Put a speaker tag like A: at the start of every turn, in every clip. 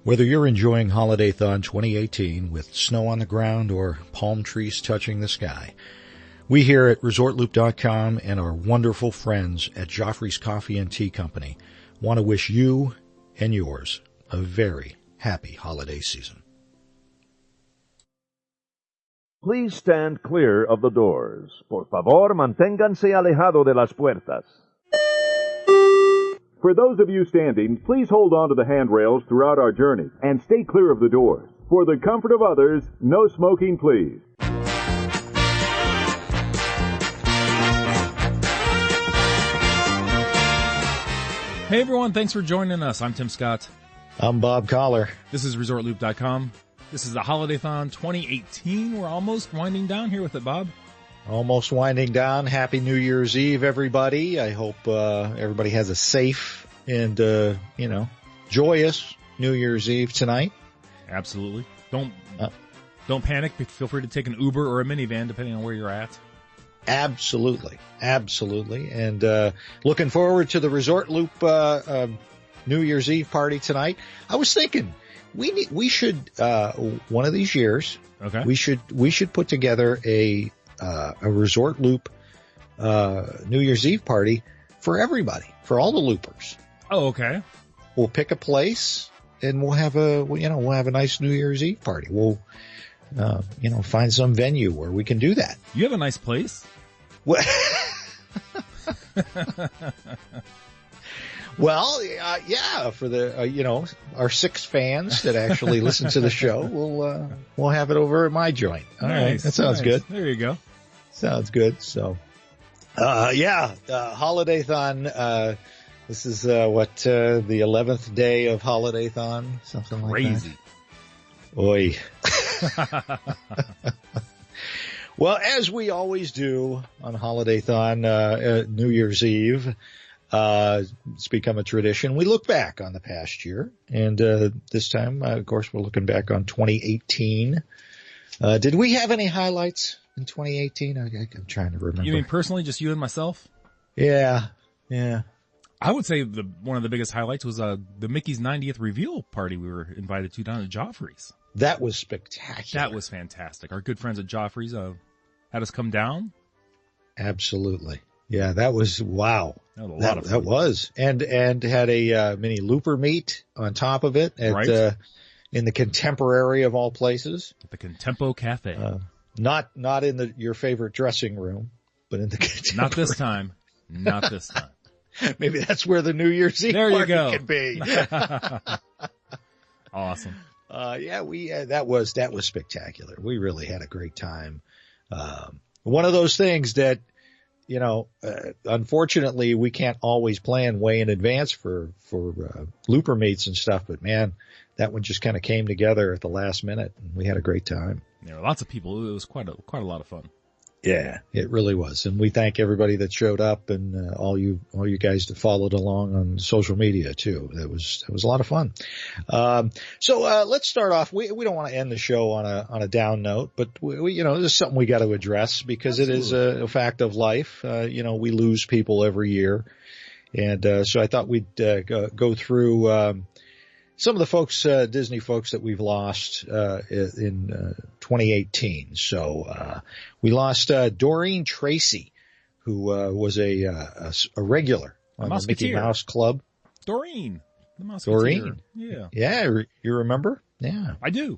A: Whether you're enjoying HolidayThon 2018 with snow on the ground or palm trees touching the sky, we here at ResortLoop.com and our wonderful friends at Joffrey's Coffee and Tea Company want to wish you and yours a very happy holiday season.
B: Please stand clear of the doors. Por favor, manténganse alejado de las puertas.
C: For those of you standing, please hold on to the handrails throughout our journey and stay clear of the doors. For the comfort of others, no smoking, please.
D: Hey everyone, thanks for joining us. I'm Tim Scott.
A: I'm Bob Collar.
D: This is ResortLoop.com. This is the HolidayThon 2018. We're almost winding down here with it, Bob.
A: Almost winding down. Happy New Year's Eve, everybody. I hope everybody has a safe and, joyous New Year's Eve tonight.
D: Absolutely. Don't panic. Feel free to take an Uber or a minivan, depending on where you're at.
A: Absolutely. And looking forward to the Resort Loop New Year's Eve party tonight. I was thinking we should one of these years,
D: okay,
A: we should put together a Resort Loop New Year's Eve party for everybody, for all the loopers.
D: Oh, okay.
A: We'll pick a place and we'll have a nice New Year's Eve party. We'll find some venue where we can do that.
D: You have a nice place.
A: Well, yeah, for the our 6 fans that actually listen to the show, we'll have it over at my joint. All right, that sounds good.
D: There you go.
A: Sounds good. So, HolidayThon. This is the 11th day of HolidayThon, something like
D: Crazy.
A: that. Oy. Well, as we always do on HolidayThon, New Year's Eve, it's become a tradition. We look back on the past year, and this time, of course, we're looking back on 2018. Did we have any highlights in 2018? I'm trying to remember.
D: You mean personally, just you and myself?
A: Yeah.
D: I would say one of the biggest highlights was the Mickey's 90th reveal party we were invited to down at Joffrey's.
A: That was spectacular.
D: That was fantastic. Our good friends at Joffrey's had us come down.
A: Absolutely. Yeah, that was wow.
D: That was a lot of fun.
A: That was. And had a mini looper meet on top of it at in the Contemporary of all places.
D: At the Contempo Cafe.
A: Not in your favorite dressing room, but in the Contemporary.
D: Not this time.
A: Maybe that's where the New Year's Eve party can be.
D: Awesome.
A: That was spectacular. We really had a great time. One of those things that, unfortunately we can't always plan way in advance for looper meets and stuff, but man, that one just kind of came together at the last minute and we had a great time.
D: Yeah, lots of people. It was quite a lot of fun.
A: Yeah, it really was. And we thank everybody that showed up and all you guys that followed along on social media too. That was a lot of fun. So let's start off. We don't want to end the show on a down note, but we this is something we got to address because Absolutely. It is a fact of life. We lose people every year. And so I thought we'd go through some of the folks, Disney folks that we've lost in 2018. So we lost Doreen Tracy, who was a regular on the Mickey Mouse Club.
D: Doreen, the Musketeer.
A: Doreen,
D: yeah,
A: you remember? Yeah,
D: I do.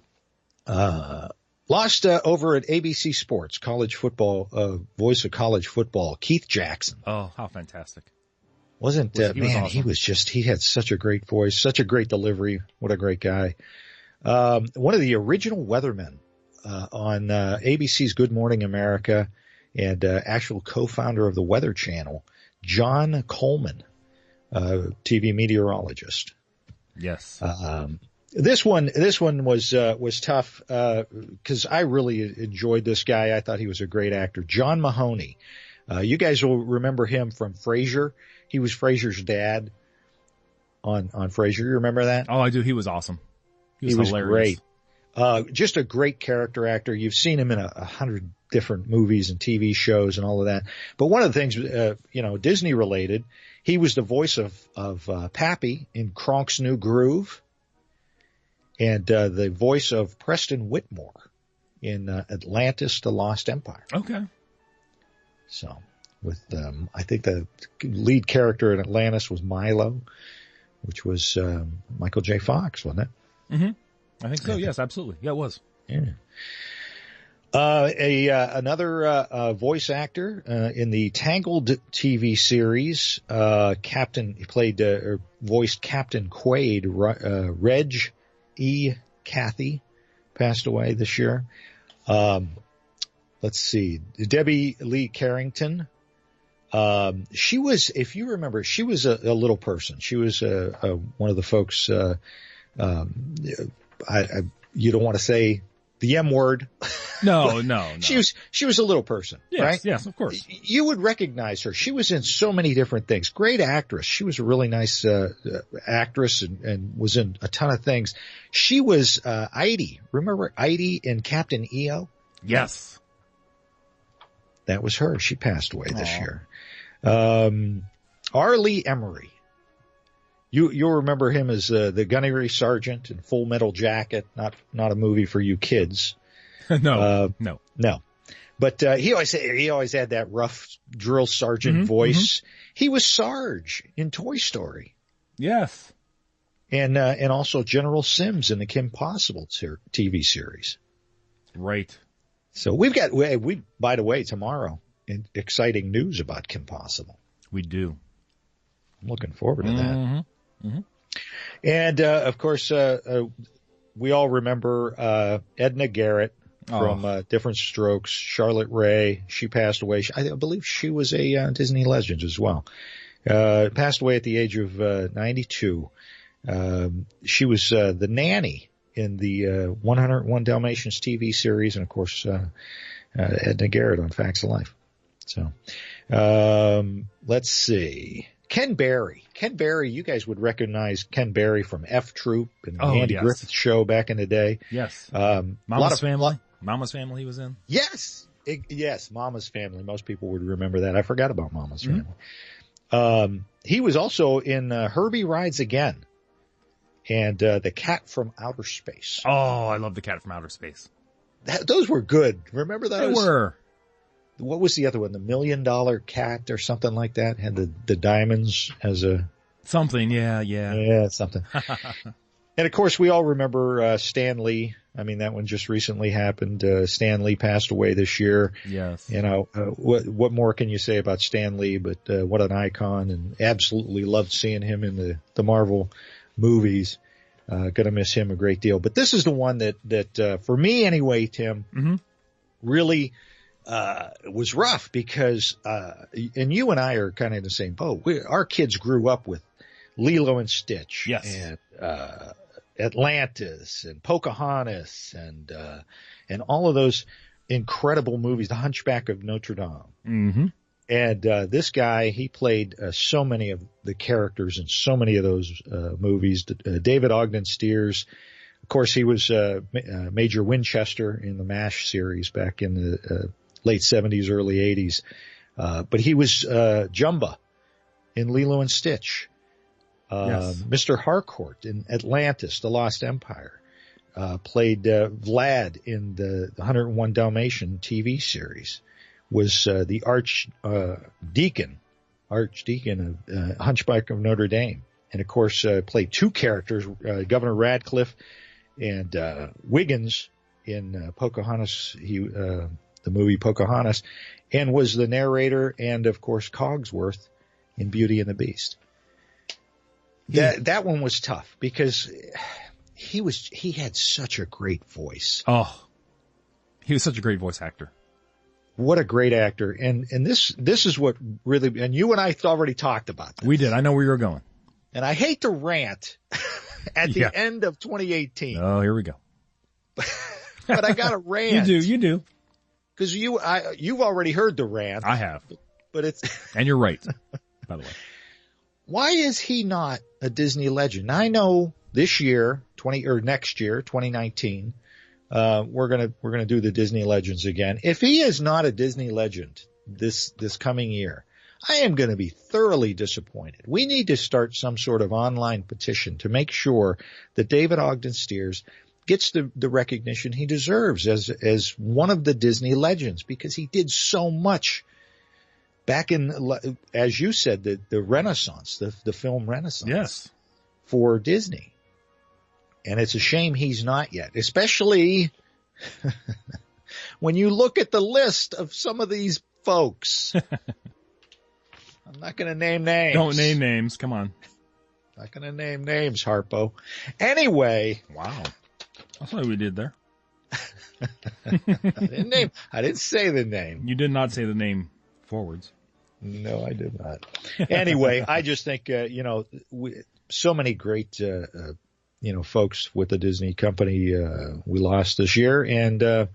A: Lost over at ABC Sports, college football, voice of college football, Keith Jackson.
D: Oh, how fantastic!
A: Wasn't
D: he was awesome.
A: He had such a great voice, such a great delivery. What a great guy. One of the original weathermen on ABC's Good Morning America and actual co-founder of the Weather Channel, John Coleman, TV meteorologist.
D: Yes.
A: This one was tough because I really enjoyed this guy. I thought he was a great actor. John Mahoney. You guys will remember him from Frasier. He was Frasier's dad on Frasier. You remember that?
D: Oh, I do. He was awesome. He was
A: hilarious. Great. Just a great character actor. You've seen him in 100 different movies and TV shows and all of that. But one of the things, Disney related, he was the voice of Pappy in Kronk's New Groove. and the voice of Preston Whitmore in Atlantis: The Lost Empire.
D: Okay.
A: So, with I think the lead character in Atlantis was Milo, which was Michael J. Fox, wasn't it?
D: Mm-hmm. I think so. Yes, absolutely. Yeah, it was.
A: Yeah. Another voice actor in the Tangled TV series, voiced Captain Quaid. Reg E. Cathy passed away this year. Let's see, Debbie Lee Carrington. She was, if you remember, she was a little person. She was one of the folks. You don't want to say the M word.
D: No.
A: She was a little person,
D: yes,
A: right?
D: Yes, of course.
A: You would recognize her. She was in so many different things. Great actress. She was a really nice actress and was in a ton of things. She was Heidi. Remember Heidi in Captain EO?
D: Yes.
A: That was her. She passed away this year. R. Lee Emery. You'll remember him as the gunnery sergeant in Full Metal Jacket. Not a movie for you kids.
D: No.
A: But he always had that rough drill sergeant voice. He was Sarge in Toy Story.
D: Yes.
A: And also General Sims in the Kim Possible TV series.
D: Right.
A: So by the way, tomorrow, exciting news about Kim Possible.
D: We do.
A: I'm looking forward to that. And, of course, we all remember, Edna Garrett from, Different Strokes, Charlotte Rae. She passed away. I believe she was a, Disney legend as well. Passed away at the age of, 92. She was, the nanny in the, 101 Dalmatians TV series. And of course, Edna Garrett on Facts of Life. So, let's see. Ken Barry, you guys would recognize Ken Barry from F Troop and the Andy Griffith Show back in the day.
D: Yes.
A: Mama's
D: Family. Mama's Family he was in.
A: Yes. Yes. Mama's Family. Most people would remember that. I forgot about Mama's Family. He was also in Herbie Rides Again and The Cat from Outer Space.
D: Oh, I love The Cat from Outer Space.
A: Those were good. Remember those?
D: They were. What
A: was the other one? The $1 Million Cat or something like that? Had the diamonds as a...
D: Something, yeah.
A: Yeah, something. And of course, we all remember Stan Lee. I mean, that one just recently happened. Stan Lee passed away this year.
D: Yes.
A: You know, what more can you say about Stan Lee? But what an icon, and absolutely loved seeing him in the Marvel movies. Gonna miss him a great deal. But this is the one that for me anyway, Tim, really was rough because and you and I are kind of in the same boat. Our kids grew up with Lilo and Stitch,
D: yes,
A: and Atlantis and Pocahontas and all of those incredible movies, The Hunchback of Notre Dame. And this guy, he played so many of the characters in so many of those movies. David Ogden Stiers, of course, he was Major Winchester in the MASH series back in the late 70s, early 80s. But he was Jumba in Lilo and Stitch. Mr. Harcourt in Atlantis, The Lost Empire. Played Vlad in the 101 Dalmatian TV series. Was the archdeacon of Hunchback of Notre Dame. And of course, played two characters, Governor Radcliffe and Wiggins in Pocahontas, the movie Pocahontas, and was the narrator and, of course, Cogsworth in Beauty and the Beast. That one was tough because he had such a great voice.
D: Oh, he was such a great voice actor.
A: What a great actor. And this is what really, and you and I already talked about this.
D: We did. I know where you were going.
A: And I hate to rant at the end of 2018.
D: Oh, here we go.
A: But I got to rant.
D: You do.
A: Because you've already heard the rant.
D: I have.
A: But it's.
D: And you're right, by the way.
A: Why is he not a Disney legend? I know this year, next year, 2019, we're gonna do the Disney Legends again. If he is not a Disney legend this coming year, I am going to be thoroughly disappointed. We need to start some sort of online petition to make sure that David Ogden Stiers gets the recognition he deserves as one of the Disney legends, because he did so much back in, as you said, the Renaissance, the film Renaissance.
D: Yes.
A: For Disney. And it's a shame he's not yet, especially when you look at the list of some of these folks. I'm not going to name names.
D: Don't name names. Come on.
A: Not going to name names, Harpo. Anyway.
D: Wow. That's what we did there.
A: I didn't say the name.
D: You did not say the name forwards.
A: No, I did not. Anyway, I just think, so many great, folks with the Disney company, we lost this year. And,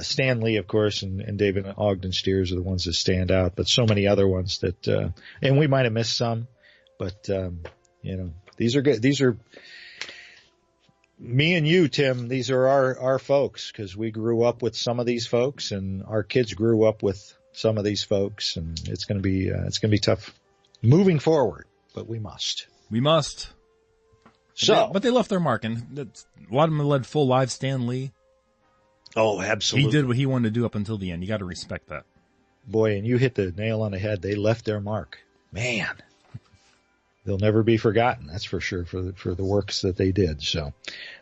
A: Stan Lee, of course, and David Ogden Stiers are the ones that stand out, but so many other ones that, and we might have missed some, but, these are good. These are me and you, Tim. These are our folks, because we grew up with some of these folks, and our kids grew up with some of these folks, and it's going to be tough moving forward, but we must.
D: We must. But they left their mark, and a lot of them led full lives. Stan Lee.
A: Oh, absolutely.
D: He did what he wanted to do up until the end. You got to respect that.
A: Boy, and you hit the nail on the head. They left their mark. Man, they'll never be forgotten. That's for sure, for the works that they did. So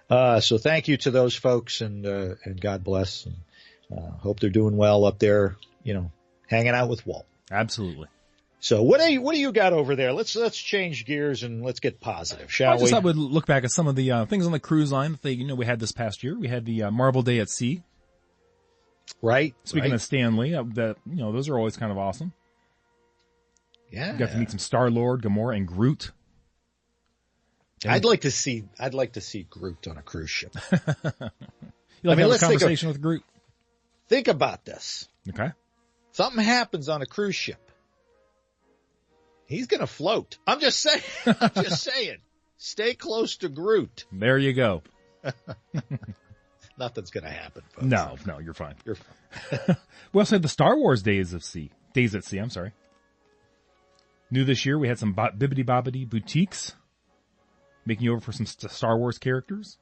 A: thank you to those folks, and God bless, and hope they're doing well up there, hanging out with Walt.
D: Absolutely.
A: So what do you got over there? Let's change gears and let's get positive, shall we?
D: I just thought I would look back at some of the things on the cruise line that we had this past year. We had the Marvel Day at Sea.
A: Right.
D: Speaking of Stan Lee, those are always kind of awesome.
A: Yeah.
D: You got to meet some Star-Lord, Gamora, and Groot.
A: I'd like to see Groot on a cruise ship.
D: Have a conversation with Groot.
A: Think about this.
D: Okay.
A: Something happens on a cruise ship. He's going to float. I'm just saying. Stay close to Groot.
D: There you go.
A: Nothing's going to happen, folks.
D: No, you're fine.
A: You're fine.
D: We also had the Star Wars Days at Sea. I'm sorry. New this year, we had some Bibbidi Bobbidi boutiques making you over for some Star Wars characters.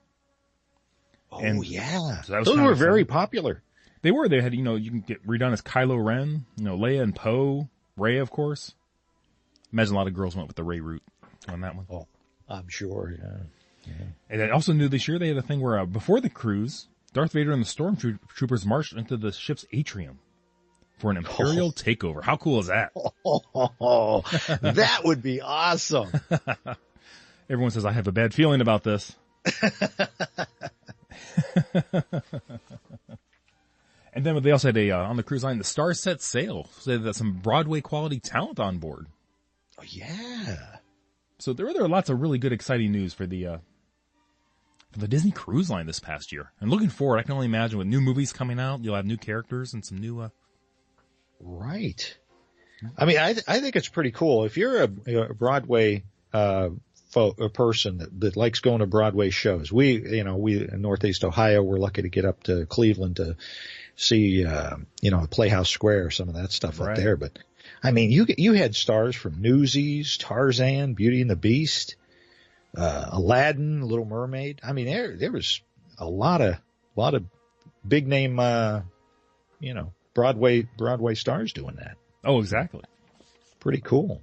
A: Oh, yeah.
D: So
A: those were very popular.
D: They were. They had, you can get redone as Kylo Ren, Leia and Poe, Rey, of course. Imagine a lot of girls went with the Rey route on that one.
A: Oh, I'm sure, yeah.
D: And I also knew this year they had a thing where before the cruise, Darth Vader and the stormtroopers marched into the ship's atrium for an Imperial takeover. How cool is that?
A: Oh, that would be awesome.
D: Everyone says, I have a bad feeling about this. And then they also had on the cruise line, the Star Set Sail. So they had some Broadway quality talent on board.
A: Oh, yeah.
D: So there are lots of really good, exciting news for the Disney Cruise Line this past year. And looking forward, I can only imagine with new movies coming out, you'll have new characters and some new.
A: Right. I mean, I think it's pretty cool. If you're a Broadway a person that likes going to Broadway shows, we in Northeast Ohio, we're lucky to get up to Cleveland to see Playhouse Square, some of that stuff up there. But I mean, you had stars from Newsies, Tarzan, Beauty and the Beast, Aladdin, Little Mermaid. I mean, there was a lot of big name, Broadway stars doing that.
D: Oh, exactly.
A: Pretty cool.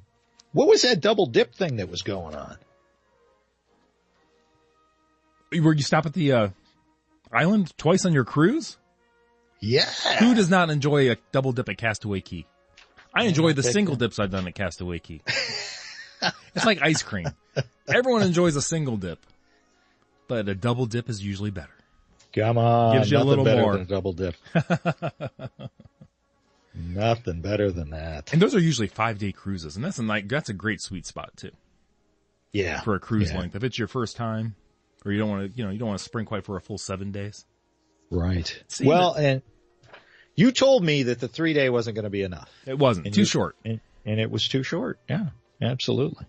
A: What was that double dip thing that was going on?
D: Where you stop at the island twice on your cruise?
A: Yeah.
D: Who does not enjoy a double dip at Castaway Cay? I enjoy the single dips I've done at Castaway Cay. It's like ice cream. Everyone enjoys a single dip, but a double dip is usually better.
A: Come on.
D: Gives you a little
A: better
D: more.
A: Than a double dip. Nothing better than that.
D: And those are usually 5-day cruises, and that's a great sweet spot too.
A: Yeah.
D: For a cruise length. If it's your first time, or you don't want to spring quite for a full 7 days.
A: Right. And you told me that the 3-day wasn't going to be enough.
D: It wasn't. Too short.
A: And it was too short. Yeah, absolutely.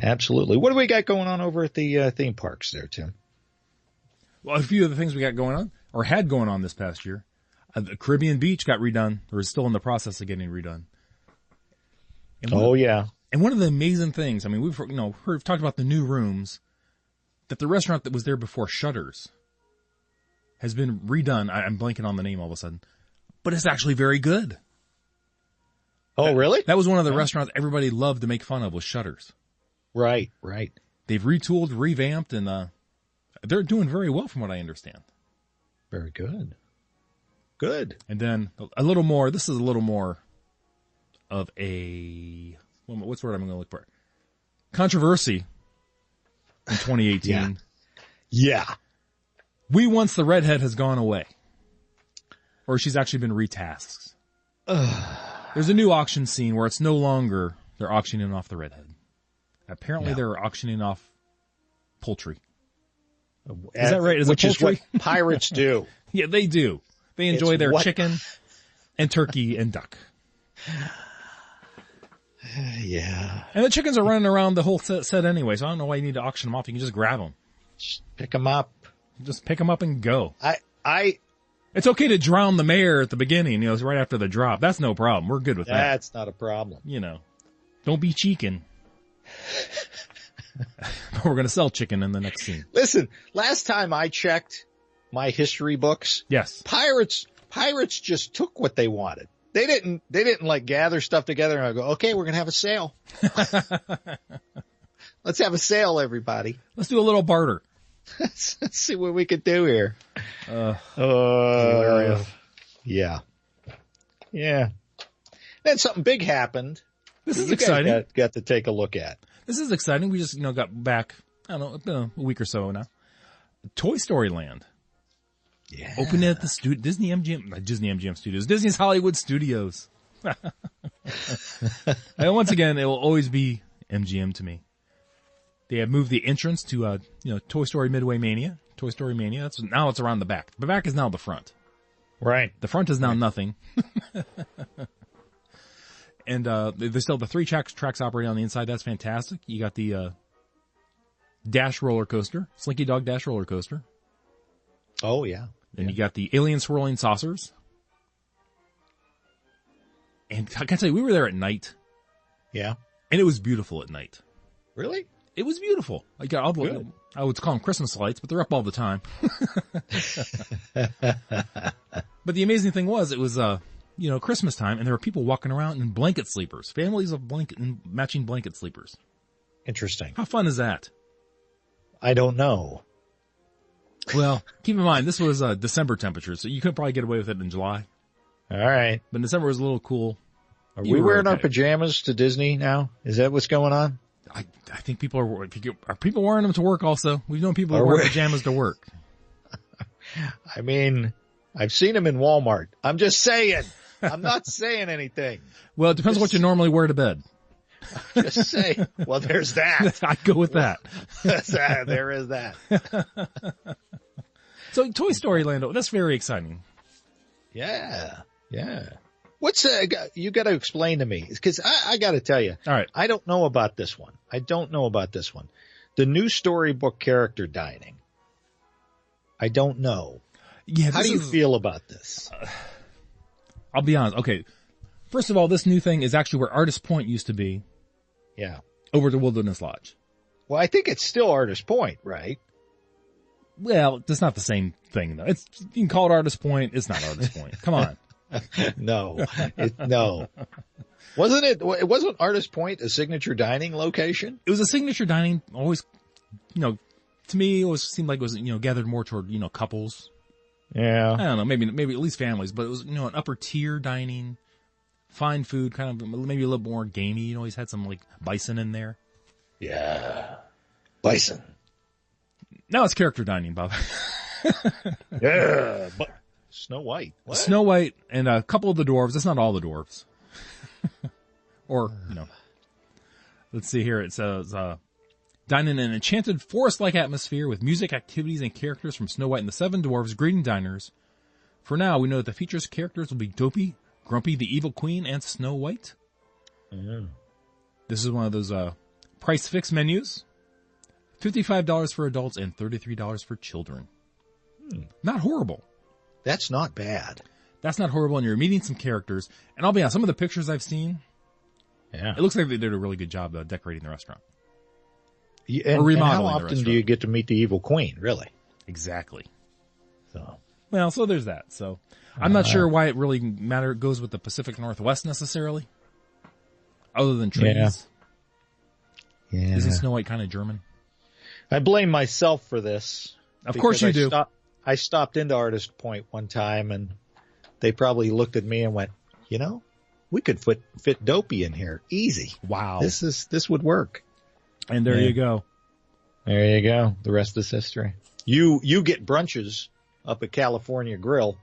A: Absolutely. What do we got going on over at the theme parks there, Tim?
D: Well, a few of the things we got going on, or had going on this past year. The Caribbean Beach got redone, or is still in the process of getting redone. And And one of the amazing things, I mean, we've talked about the new rooms, that the restaurant that was there before Shutters has been redone. I'm blanking on the name all of a sudden, but it's actually very good.
A: Oh, really?
D: That was one of the restaurants everybody loved to make fun of was Shutters.
A: Right.
D: They've retooled, revamped, and they're doing very well from what I understand.
A: Very good. Good.
D: And then a little more, this is a little more of a, what's the word I'm going to look for? Controversy in 2018.
A: Yeah.
D: We Once the Redhead has gone away. Or she's actually been retasked. There's a new auction scene where it's no longer they're auctioning off the redhead. Apparently they're auctioning off poultry. Is that right?
A: Which is what pirates do.
D: Yeah, they do. They enjoy their chicken and turkey and duck.
A: Yeah.
D: And the chickens are running around the whole set anyway, so I don't know why you need to auction them off. You can just grab them.
A: Just pick them up.
D: Just pick them up and go.
A: It's
D: okay to drown the mare at the beginning, it's right after the drop. That's no problem. We're good with that.
A: That's not a problem.
D: Don't be cheeking. We're going to sell chicken in the next scene.
A: Listen, last time I checked my history books,
D: yes,
A: pirates just took what they wanted. They didn't like gather stuff together and go, okay, we're going to have a sale. Let's have a sale, everybody.
D: Let's do a little barter.
A: Let's see what we could do here.
D: Hilarious.
A: Yeah. Then something big happened.
D: This is exciting.
A: Got to take a look at.
D: This is exciting. We just, got back, I don't know, it's been a week or so now. Toy Story Land.
A: Yeah.
D: Opened at the Disney MGM Studios. Disney's Hollywood Studios. And once again, it will always be MGM to me. They have moved the entrance to, Toy Story Midway Mania. Toy Story Mania. Now it's around the back. The back is now the front.
A: Right.
D: The front is now nothing. And, there's still the 3 tracks operating on the inside. That's fantastic. You got the, Dash roller coaster, Slinky Dog Dash roller coaster.
A: Oh, yeah.
D: And you got the alien swirling saucers. And I can tell you, we were there at night.
A: Yeah.
D: And it was beautiful at night.
A: Really?
D: It was beautiful. I would call them Christmas lights, but they're up all the time. But the amazing thing was, it was, Christmas time, and there were people walking around in blanket sleepers. Families of matching blanket sleepers.
A: Interesting.
D: How fun is that?
A: I don't know.
D: Well, keep in mind, this was December temperatures, so you could probably get away with it in July.
A: All right.
D: But December was a little cool.
A: Are we wearing our pajamas to Disney now? Is that what's going on?
D: I think people are people wearing them to work also. We've known people who wear pajamas to work.
A: I mean, I've seen them in Walmart. I'm just saying. I'm not saying anything.
D: Well, it depends on what you normally wear to bed.
A: Just say. Well, there's that.
D: I'd go with that.
A: There is that.
D: So Toy Story Land, that's very exciting.
A: Yeah. What's you got to explain to me, because I got to tell you.
D: All right.
A: I don't know about this one. The new storybook character dining. I don't know.
D: Yeah.
A: How do you feel about this?
D: I'll be honest. Okay. First of all, this new thing is actually where Artist Point used to be.
A: Yeah.
D: Over to Wilderness Lodge.
A: Well, I think it's still Artist Point, right?
D: Well, it's not the same thing though. You can call it Artist Point. It's not Artist Point. Come on.
A: No. Wasn't Artist Point a signature dining location?
D: It was a signature dining, always, to me, it always seemed like it was, gathered more toward, couples.
A: Yeah.
D: I don't know, maybe at least families, but it was, an upper tier dining, fine food, kind of, maybe a little more gamey, always had some like bison in there.
A: Yeah. Bison.
D: Now it's character dining, Bob.
A: Yeah. But Snow White. What?
D: Snow White and a couple of the dwarves. That's not all the dwarves. Or, let's see here. It says, dine in an enchanted forest-like atmosphere with music, activities, and characters from Snow White and the Seven Dwarfs greeting diners. For now, we know that the features characters will be Dopey, Grumpy, the Evil Queen, and Snow White.
A: Mm.
D: This is one of those price fix menus. $55 for adults and $33 for children. Not horrible.
A: That's not bad.
D: That's not horrible, and you're meeting some characters. And I'll be honest, some of the pictures I've seen,
A: Yeah.
D: It looks like they did a really good job decorating the restaurant.
A: And,
D: or remodeling
A: and how
D: the
A: often
D: restaurant.
A: do you get to meet the evil queen, really?
D: Exactly.
A: So,
D: Well, so there's that. So I'm not sure why it really goes with the Pacific Northwest necessarily. Other than trees.
A: Yeah.
D: Isn't Snow White kind of German?
A: I blame myself for this.
D: Of course you do.
A: I stopped into Artist Point one time, and they probably looked at me and went, we could fit Dopey in here. Easy.
D: Wow.
A: This would work.
D: And there you go.
A: There you go. The rest is history. You get brunches up at California Grill.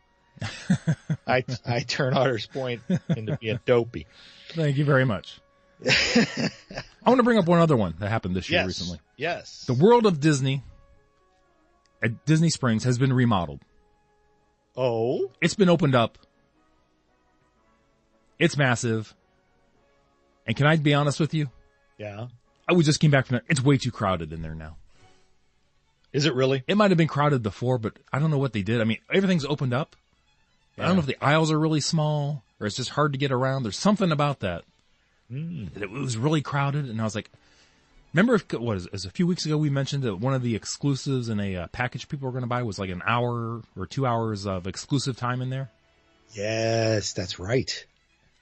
A: I turn Artist Point into being Dopey.
D: Thank you very much. I want to bring up one other one that happened this year recently.
A: Yes.
D: The World of Disney at Disney Springs has been remodeled.
A: Oh?
D: It's been opened up. It's massive. And can I be honest with you?
A: Yeah.
D: We just came back from that. It's way too crowded in there now.
A: Is it really?
D: It might have been crowded before, but I don't know what they did. I mean, everything's opened up. Yeah. I don't know if the aisles are really small or it's just hard to get around. There's something about that. It was really crowded, and I was like, remember, it was a few weeks ago we mentioned that one of the exclusives in a package people were going to buy was like an hour or 2 hours of exclusive time in there?
A: Yes, that's right.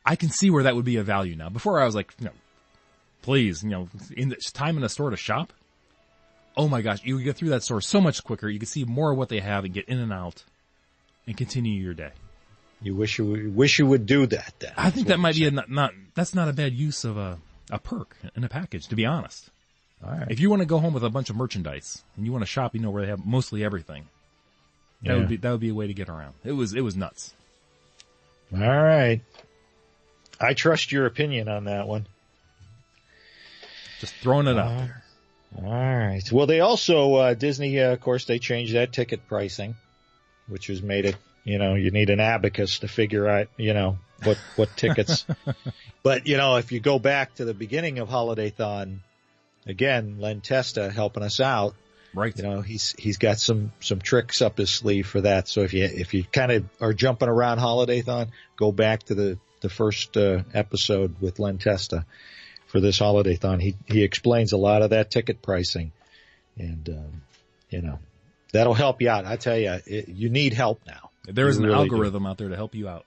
D: I can see where that would be a value now. Before I was like, please, in the time in a store to shop. Oh my gosh, you get through that store so much quicker. You can see more of what they have and get in and out and continue your day.
A: You wish you would do that then.
D: I think that might be that's not a bad use of a perk in a package, to be honest.
A: All right.
D: If you want to go home with a bunch of merchandise and you want to shop, where they have mostly everything. That would be a way to get around. It was nuts.
A: All right. I trust your opinion on that one.
D: Just throwing it out there.
A: All right. Well, they also, Disney, of course, they changed that ticket pricing, which has made it, you need an abacus to figure out, what tickets. But, if you go back to the beginning of HolidayThon, again, Len Testa helping us out.
D: Right.
A: He's got some tricks up his sleeve for that. So if you kind of are jumping around HolidayThon, go back to the first episode with Len Testa for this HolidayThon. He explains a lot of that ticket pricing, and that'll help you out. I tell you, you need help now.
D: There is an algorithm out there to help you out.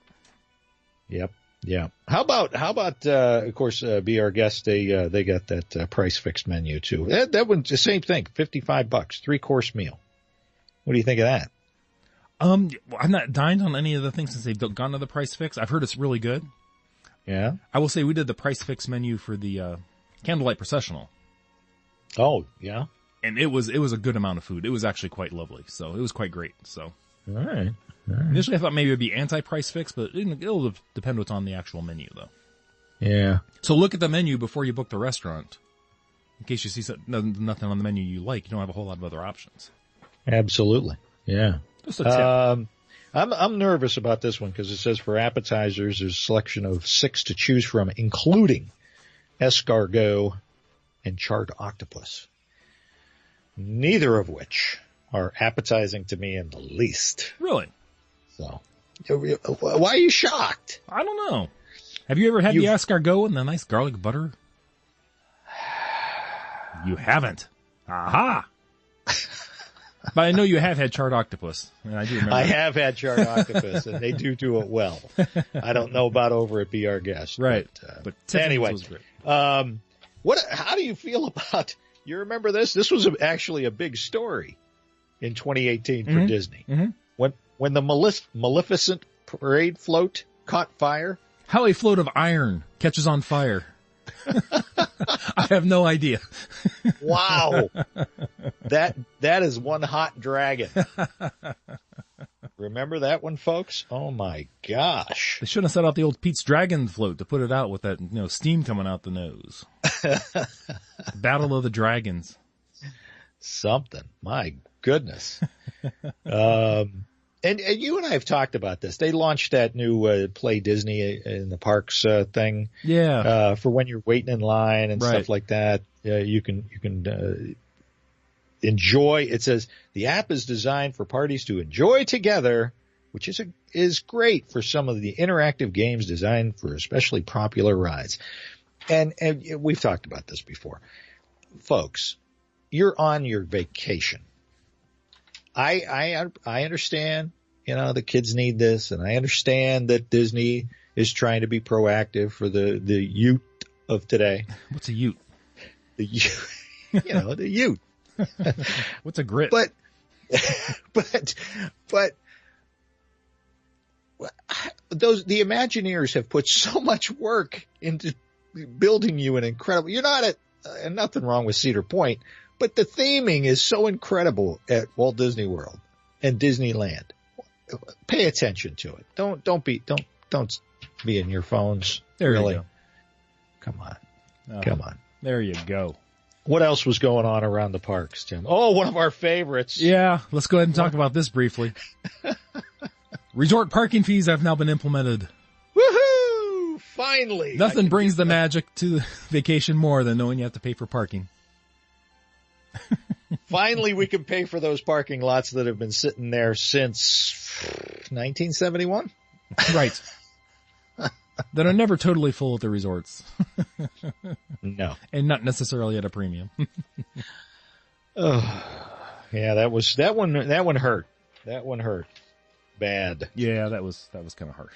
A: Yep. Yeah. How about of course, Be Our Guest, they got that price fixed menu too. That one's the same thing, $55, 3-course meal. What do you think of that?
D: I've not dined on any of the things since they've gone to the price fix. I've heard it's really good.
A: Yeah.
D: I will say we did the price fix menu for the Candlelight Processional.
A: Oh, yeah.
D: And it was a good amount of food. It was actually quite lovely. So it was quite great. So.
A: All right.
D: Initially, I thought maybe it would be anti-price fix, but it'll depend what's on the actual menu, though.
A: Yeah.
D: So look at the menu before you book the restaurant. In case you see nothing on the menu you like, you don't have a whole lot of other options.
A: Absolutely. Yeah.
D: Just a tip.
A: I'm nervous about this one because it says for appetizers, there's a selection of 6 to choose from, including escargot and charred octopus. Neither of which are appetizing to me in the least.
D: Really?
A: So, why are you shocked?
D: I don't know. Have you ever had the escargot and the nice garlic butter? You haven't. Aha! But I know you have had charred octopus, and I do remember.
A: I have had charred octopus, and they do it well. I don't know about over at Be Our Guest.
D: Right. But
A: anyway,
D: was great.
A: How do you feel about, you remember this? This was actually a big story in 2018 for Disney. Mm-hmm. When the Maleficent parade float caught fire.
D: How a float of iron catches on fire. I have no idea.
A: Wow. That is one hot dragon. Remember that one, folks? Oh my gosh.
D: They shouldn't have set out the old Pete's Dragon float to put it out with that, steam coming out the nose. Battle of the Dragons.
A: Something. My goodness. And you and I have talked about this. They launched that new Play Disney in the parks thing.
D: Yeah.
A: For when you're waiting in line and stuff like that. You can enjoy. It says the app is designed for parties to enjoy together, which is great for some of the interactive games designed for especially popular rides. And we've talked about this before. Folks, you're on your vacation. I understand, the kids need this, and I understand that Disney is trying to be proactive for the youth of today.
D: What's a ute?
A: The youth, the youth.
D: What's a grit?
A: But the Imagineers have put so much work into building you an incredible. You're not and nothing wrong with Cedar Point, but the theming is so incredible at Walt Disney World and Disneyland. Pay attention to it. Don't be in your phones.
D: There
A: really.
D: You go.
A: Come on.
D: Oh,
A: Come on.
D: There you go.
A: What else was going on around the parks, Tim? Oh, one of our favorites.
D: Yeah, let's go ahead and talk about this briefly. Resort parking fees have now been implemented.
A: Woohoo! Finally.
D: Nothing brings the magic to vacation more than knowing you have to pay for parking.
A: Finally, we can pay for those parking lots that have been sitting there since 1971.
D: Right. That are never totally full at the resorts.
A: No.
D: And not necessarily at a premium.
A: Oh, yeah, that one hurt. That one hurt bad.
D: Yeah, that was kind of harsh.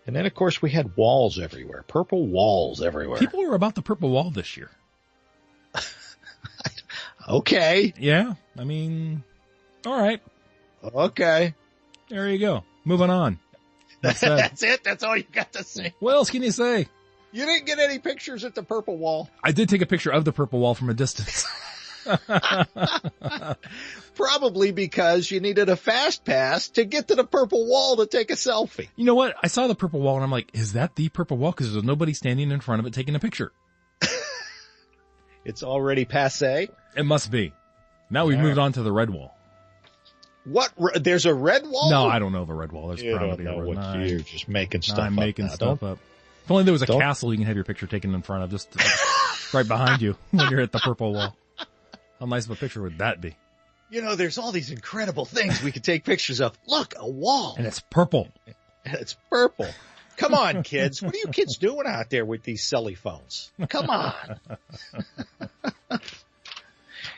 A: And then, of course, we had walls everywhere. Purple walls everywhere.
D: People were about the purple wall this year.
A: Okay.
D: Yeah, I mean, all right.
A: Okay.
D: There you go. Moving on.
A: That's it. That's all you got to say.
D: What else can you say?
A: You didn't get any pictures at the purple wall.
D: I did take a picture of the purple wall from a distance.
A: Probably because you needed a fast pass to get to the purple wall to take a selfie.
D: You know what? I saw the purple wall and I'm like, is that the purple wall? Because there's nobody standing in front of it taking a picture.
A: It's already passé.
D: It must be. Now we've moved on to the red wall.
A: What? There's a red wall?
D: No, I don't know of a red wall. There's probably a red wall.
A: You're just making stuff up.
D: I'm making stuff up. If only there was a castle you can have your picture taken in front of, just right behind you when you're at the purple wall. How nice of a picture would that be?
A: There's all these incredible things we could take pictures of. Look, a wall.
D: And it's purple.
A: And it's purple. Come on, kids. What are you kids doing out there with these silly phones? Come on.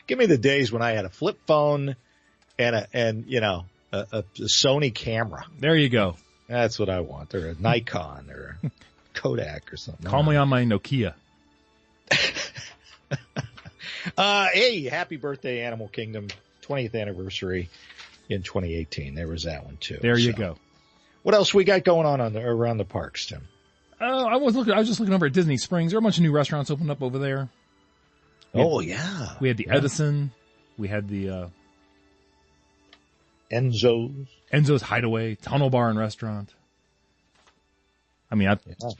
A: Give me the days when I had a flip phone and a Sony camera.
D: There you go.
A: That's what I want. Or a Nikon or a Kodak or something.
D: Call me on my Nokia.
A: Hey, happy birthday, Animal Kingdom. 20th anniversary in 2018. There was that one too.
D: There you go.
A: What else we got going on around the parks, Tim?
D: Oh, I was just looking over at Disney Springs. There are a bunch of new restaurants opened up over there.
A: Yeah.
D: We had the Edison. We had the
A: Enzo's
D: Hideaway, Tunnel Bar and Restaurant. I mean,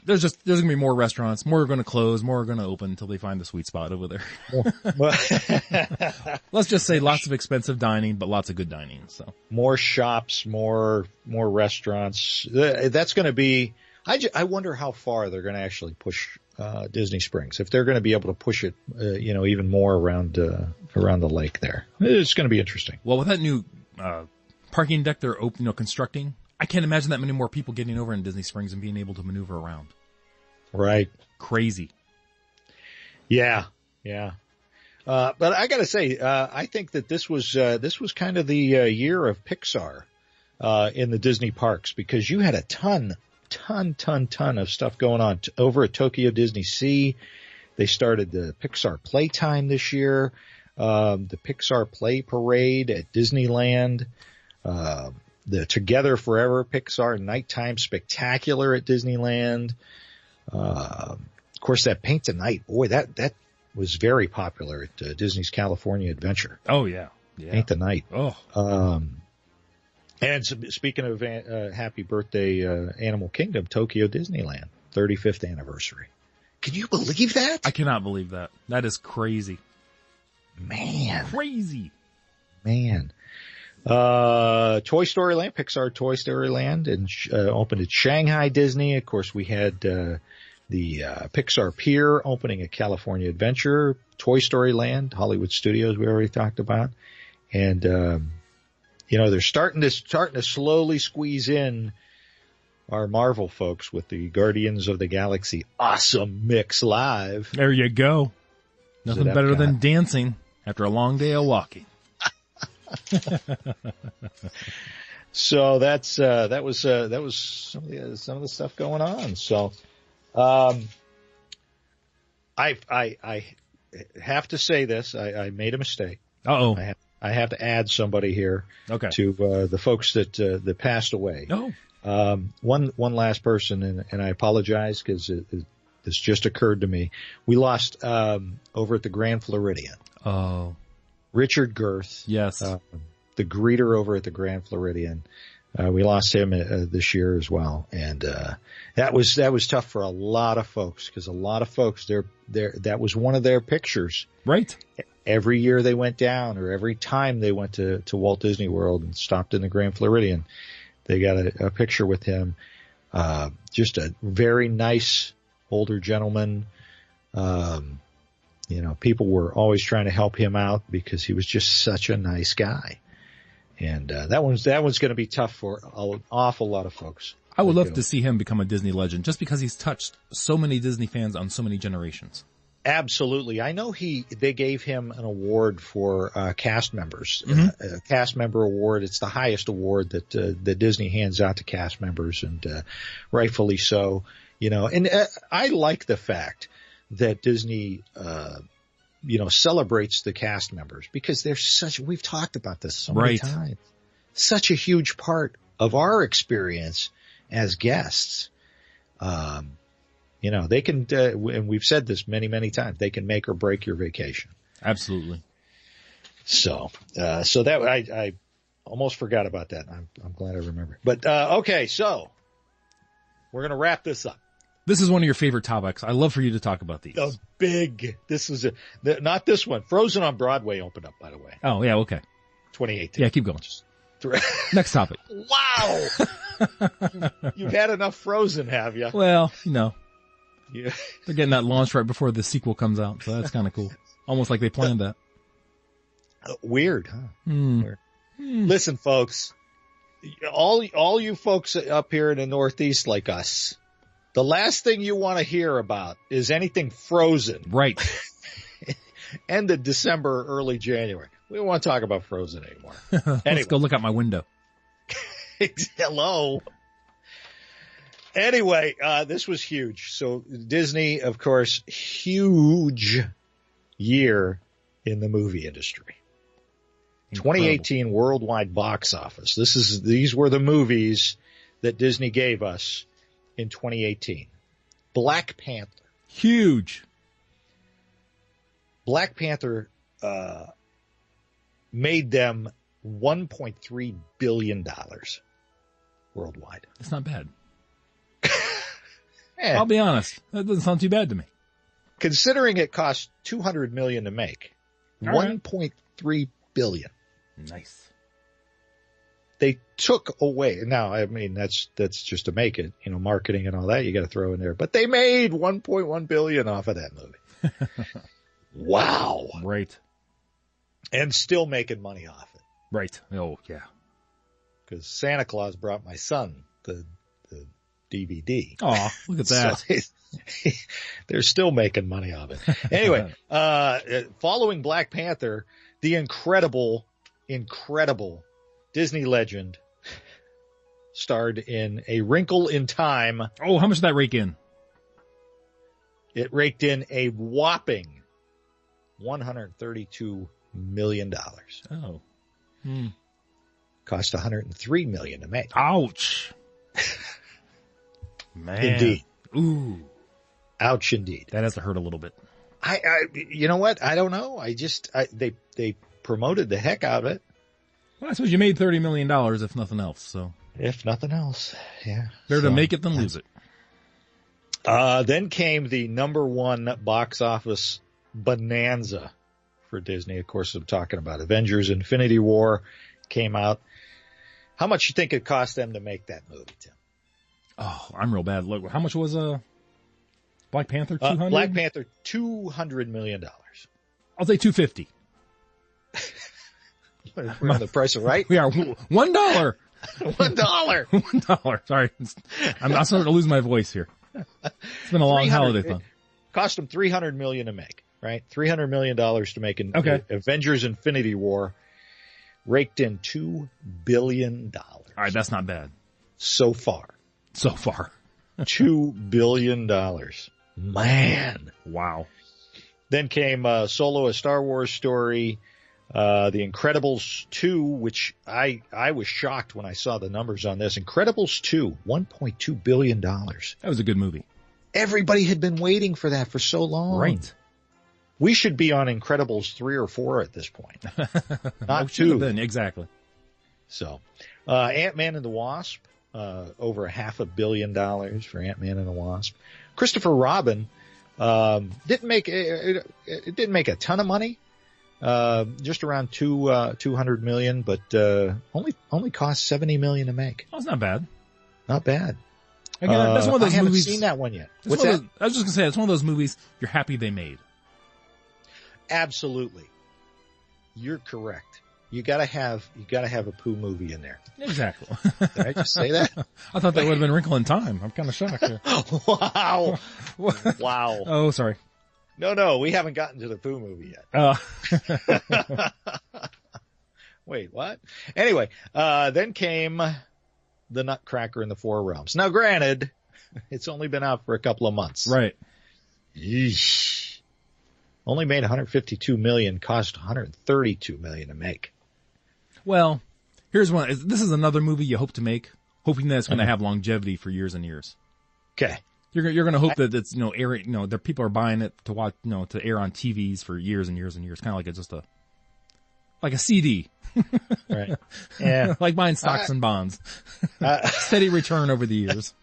D: there's going to be more restaurants. More are going to close. More are going to open until they find the sweet spot over there. Let's just say lots of expensive dining, but lots of good dining. So
A: more shops, more restaurants. That's going to be. I wonder how far they're going to actually push Disney Springs. If they're going to be able to push it, even more around the lake there. It's going to be interesting.
D: Well, with that new parking deck they're constructing, I can't imagine that many more people getting over in Disney Springs and being able to maneuver around.
A: Right.
D: Crazy.
A: Yeah. But I got to say, I think that this was kind of the year of Pixar in the Disney parks, because you had a ton of stuff going on over at Tokyo Disney Sea. They started the Pixar Playtime this year, the Pixar Play Parade at Disneyland, the Together Forever Pixar Nighttime Spectacular at Disneyland. Of course, that Paint the Night, boy, that was very popular at Disney's California Adventure.
D: Oh yeah.
A: Paint the Night.
D: Oh.
A: And speaking of happy birthday, Animal Kingdom, Tokyo Disneyland, 35th anniversary. Can you believe that?
D: I cannot believe that. That is crazy.
A: Man.
D: Crazy.
A: Man. Toy Story Land, Pixar Toy Story Land, and opened at Shanghai Disney. Of course, we had the Pixar Pier opening at California Adventure, Toy Story Land, Hollywood Studios we already talked about, and they're starting to slowly squeeze in our Marvel folks with the Guardians of the Galaxy Awesome Mix Live.
D: There you go. Nothing
A: at
D: better
A: Epcot.
D: than dancing after a long day of walking.
A: So that was some of the stuff going on. So, I have to say this. I made a mistake.
D: Uh-oh.
A: I have to add somebody here.
D: Okay.
A: To the folks that passed away.
D: Oh.
A: One last person, and I apologize because this just occurred to me. We lost over at the Grand Floridian.
D: Oh.
A: Richard Girth.
D: Yes.
A: The greeter over at the Grand Floridian. We lost him this year as well, and that was tough for a lot of folks because a lot of folks that was one of their pictures.
D: Right.
A: Every year they went down, or every time they went to Walt Disney World and stopped in the Grand Floridian, they got a picture with him. Just a very nice older gentleman. People were always trying to help him out because he was just such a nice guy. And that one's going to be tough for an awful lot of folks.
D: I would love to see him become a Disney legend just because he's touched so many Disney fans on so many generations.
A: Absolutely. I know they gave him an award for cast members, a cast member award. It's the highest award that Disney hands out to cast members, and rightfully so. And I like the fact that Disney celebrates the cast members because we've talked about this so many times, such a huge part of our experience as guests. They can, and we've said this many, many times, they can make or break your vacation.
D: Absolutely.
A: So that I almost forgot about that. I'm glad I remembered. But, okay. So we're going to wrap this up.
D: This is one of your favorite topics. I love for you to talk about these.
A: This is not this one. Frozen on Broadway opened up, by the way.
D: Oh, yeah. Okay.
A: 2018.
D: Yeah. Keep going. Next topic.
A: Wow. You've had enough Frozen, have you?
D: Well,
A: Yeah.
D: They're getting that launched right before the sequel comes out. So that's kind of cool. Almost like they planned that.
A: Weird, huh? Weird. Listen, folks, all you folks up here in the Northeast like us, the last thing you want to hear about is anything Frozen.
D: Right.
A: End of December, early January. We don't want to talk about Frozen anymore. Anyway.
D: Let's go look out my window.
A: Hello. Anyway, this was huge. So Disney, of course, huge year in the movie industry. Incredible. 2018 worldwide box office. These were the movies that Disney gave us in 2018. Black Panther.
D: Huge.
A: Black Panther made them $1.3 billion worldwide.
D: That's not bad. I'll be honest. That doesn't sound too bad to me.
A: Considering it cost $200 million to make, $1.3 billion.
D: Nice.
A: They took away. Now, I mean, that's just to make it, marketing and all that you got to throw in there. But they made $1.1 billion off of that movie. Wow.
D: Right.
A: And still making money off it.
D: Right. Oh, yeah.
A: Because Santa Claus brought my son the DVD.
D: Oh, look at that.
A: So they're still making money off it. Anyway, following Black Panther, the incredible Disney legend starred in A Wrinkle in Time.
D: Oh, how much did that rake in?
A: It raked in a whopping $132 million.
D: Oh.
A: Cost $103 million to make.
D: Ouch. Man.
A: Indeed.
D: Ooh.
A: Ouch, indeed.
D: That has to hurt a little bit.
A: You know what? I don't know. They promoted the heck out of it.
D: Well, I suppose you made $30 million if nothing else, so.
A: If nothing else, yeah.
D: Better to make it than lose it.
A: Then came the number one box office bonanza for Disney. Of course, I'm talking about Avengers Infinity War came out. How much you think it cost them to make that movie, Tim?
D: Oh, I'm real bad. Look, how much was Black Panther? 200?
A: Black Panther, $200 million.
D: I'll say 250.
A: We're on the price of right.
D: We are $1.
A: $1.
D: $1. Sorry. I'm not starting to lose my voice here. It's been a long HolidayThon.
A: Cost them $300 million to make, right? $300 million to make an Avengers Infinity War. Raked in $2 billion.
D: All right, that's not bad.
A: So far. $2 billion. Man.
D: Wow.
A: Then came Solo, a Star Wars story. The Incredibles 2, which I was shocked when I saw the numbers on this. Incredibles 2, $1.2 billion.
D: That was a good movie.
A: Everybody had been waiting for that for so long.
D: Right.
A: We should be on Incredibles 3 or 4 at this point. Not 2.
D: Been, exactly.
A: So, Ant-Man and the Wasp, over $500 million for Ant-Man and the Wasp. Christopher Robin, didn't make a ton of money. Just around 200 million, but, only cost 70 million to make.
D: That's not bad.
A: Not bad.
D: Again, that's one of those movies.
A: I haven't seen that one yet. What's that?
D: I was just gonna say, it's one of those movies you're happy they made.
A: Absolutely. You're correct. You gotta have a poo movie in there.
D: Exactly.
A: Did I just say that?
D: I thought that would have been Wrinkle in Time. I'm kind of shocked here.
A: Wow. Wow.
D: Oh, sorry.
A: No, we haven't gotten to the poo movie yet. Wait, what? Anyway, then came The Nutcracker in the Four Realms. Now, granted, it's only been out for a couple of months.
D: Right.
A: Yeesh. Only made 152 million, cost 132 million to make.
D: Well, here's one. This is another movie you hope to make, hoping that it's going to have longevity for years and years.
A: Okay.
D: You're going to hope that it's, airing, that people are buying it to watch, to air on TVs for years and years and years. Kind of like it's just like a CD.
A: Right. Yeah.
D: Like buying stocks and bonds. Steady return over the years.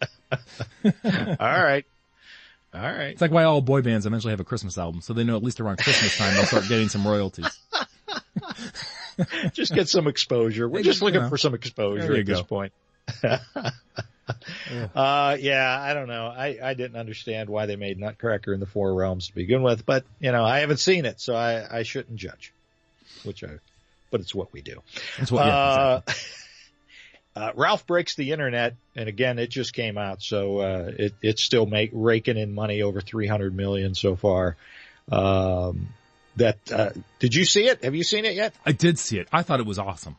A: All right.
D: It's like why all boy bands eventually have a Christmas album, so they know at least around Christmas time they'll start getting some royalties.
A: Just get some exposure. We're just looking for some exposure at this point. Yeah, I don't know. I didn't understand why they made Nutcracker in the Four Realms to begin with, but I haven't seen it, so I shouldn't judge. But it's what we do.
D: That's what. Yeah, exactly.
A: Ralph Breaks the Internet, and again, it just came out, so it's still raking in money, over 300 million so far. Did you see it? Have you seen it yet?
D: I did see it. I thought it was awesome.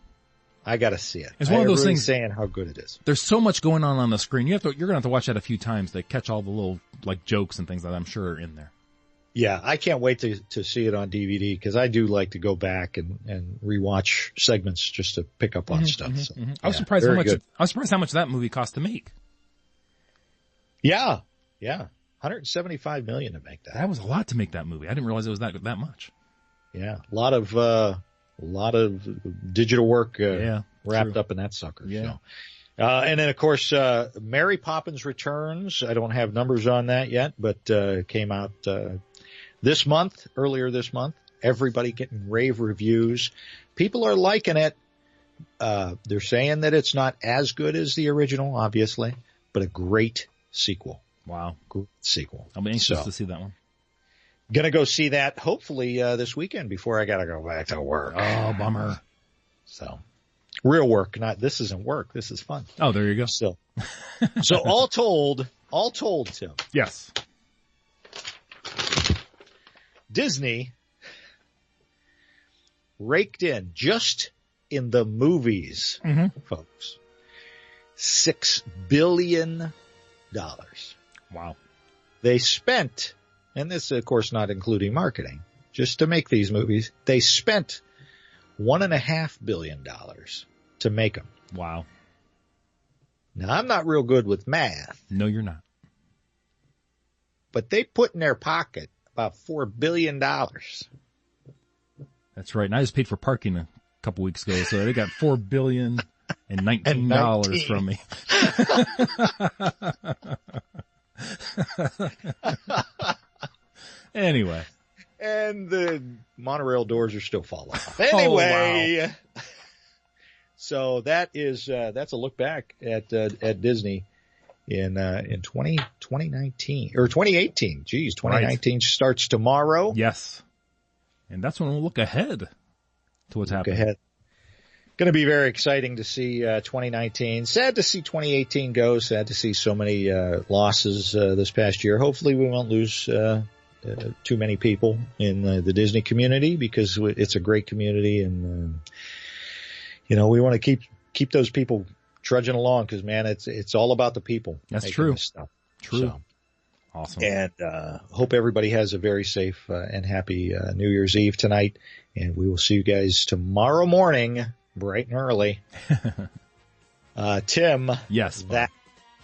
A: I got to see it.
D: It's one of those things
A: saying how good it is.
D: There's so much going on the screen. You're going to have to watch that a few times to catch all the little jokes and things that I'm sure are in there.
A: Yeah, I can't wait to see it on DVD because I do like to go back and rewatch segments just to pick up on stuff. So,
D: I was surprised how much that movie cost to make.
A: Yeah, 175 million to make that.
D: That was a lot to make that movie. I didn't realize it was that much.
A: Yeah, a lot of digital work wrapped up in that sucker.
D: Yeah.
A: So. And then of course, Mary Poppins Returns. I don't have numbers on that yet, but came out earlier this month. Everybody getting rave reviews. People are liking it. They're saying that it's not as good as the original, obviously, but a great sequel.
D: Wow.
A: Great sequel.
D: I'll be anxious to see that one.
A: Gonna go see that hopefully this weekend before I gotta go back to work.
D: Oh, bummer.
A: So real work, this isn't work. This is fun.
D: Oh, there you go.
A: So all told, Tim.
D: Yes.
A: Disney raked in just in the movies, folks, $6 billion.
D: Wow.
A: They spent, and this of course not including marketing, just to make these movies, they spent $1.5 billion to make them.
D: Wow.
A: Now I'm not real good with math.
D: No, you're not.
A: But they put in their pocket about $4 billion.
D: That's right. And I just paid for parking a couple weeks ago, so they got $4 billion and $19 from me. Anyway.
A: And the monorail doors are still falling off. Anyway.
D: Oh, wow.
A: So that's a look back at Disney in 2019 or 2018. Geez, 2019 starts tomorrow.
D: Yes. And that's when we'll look ahead to what's happening.
A: Ahead. going to be very exciting to see 2019. Sad to see 2018 go. Sad to see so many losses this past year. Hopefully we won't lose too many people in the Disney community, because it's a great community, and we want to keep those people trudging along, because man, it's all about the people.
D: That's true.
A: This stuff.
D: True.
A: So,
D: awesome.
A: And hope everybody has a very safe and happy New Year's Eve tonight. And we will see you guys tomorrow morning, bright and early. Tim.
D: Yes.
A: That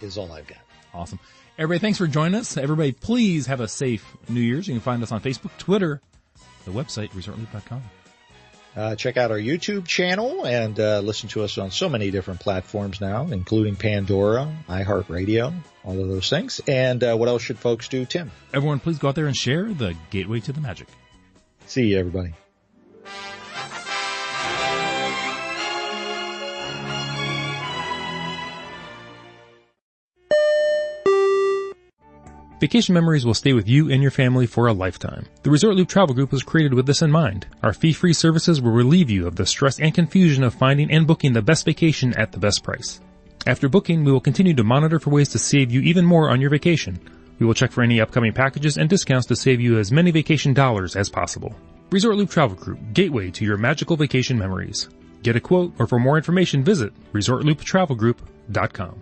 A: is all I've got.
D: Awesome. Everybody, thanks for joining us. Everybody, please have a safe New Year's. You can find us on Facebook, Twitter, the website, ResortLoop.com.
A: Check out our YouTube channel and listen to us on so many different platforms now, including Pandora, iHeartRadio, all of those things. And what else should folks do, Tim?
D: Everyone, please go out there and share the gateway to the magic.
A: See you, everybody.
D: Vacation memories will stay with you and your family for a lifetime. The Resort Loop Travel Group was created with this in mind. Our fee-free services will relieve you of the stress and confusion of finding and booking the best vacation at the best price. After booking, we will continue to monitor for ways to save you even more on your vacation. We will check for any upcoming packages and discounts to save you as many vacation dollars as possible. Resort Loop Travel Group, gateway to your magical vacation memories. Get a quote, or for more information, visit ResortLoopTravelGroup.com.